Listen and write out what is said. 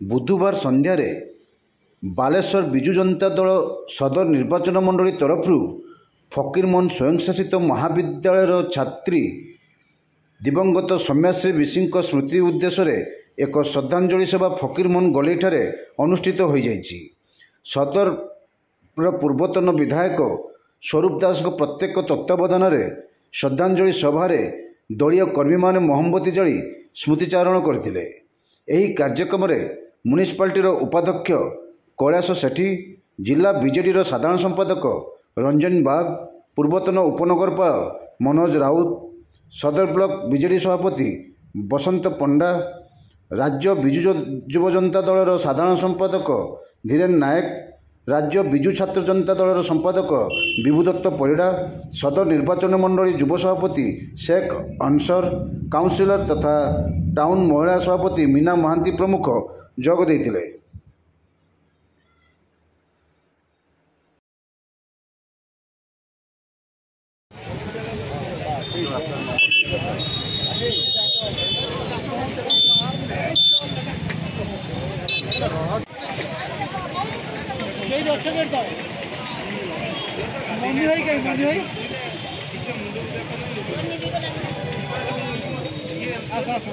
बुधवार संध्यार बालेश्वर विजु जनता दल सदर निर्वाचन मंडली तरफ फकीरमोहन स्वयंशासित महाविद्यालय छात्री दिवंगत सौम्याश्री विशी स्मृति उद्देश्य एक श्रद्धांजलि सभा फकीरमोहन गलीठारे अनुष्ठित हो जाइछि। सदर पूर्वतन विधायक स्वरूप दास प्रत्येक तत्वावधान में श्रद्धांजलि सभार दलीय कर्मी मैंने मोमबत्ती जली स्मृतिचारण करते। यही कार्यक्रम म्युनिसिपालिटीर उपाध्यक्ष कैलाश सेठी, जिला बीजेडी साधारण संपादक रंजन बाग, पूर्वतन उपनगरपाल मनोज राउत, सदर ब्लॉक बीजेडी सभापति बसंत पंडा, राज्य विजु युव जनता दलर साधारण संपादक धीरेन नायक, राज्य विजु छात्र जनता दलर संपादक विभुदत्त परिड़ा, सदर निर्वाचन मंडली युव सभापति शेख अंसर, काउंसिलर तथा टाउन महिला सभापति मीना महांती प्रमुख जोग देथिले। मम्मी भाई कहीं मम्मी भाई आसा आसा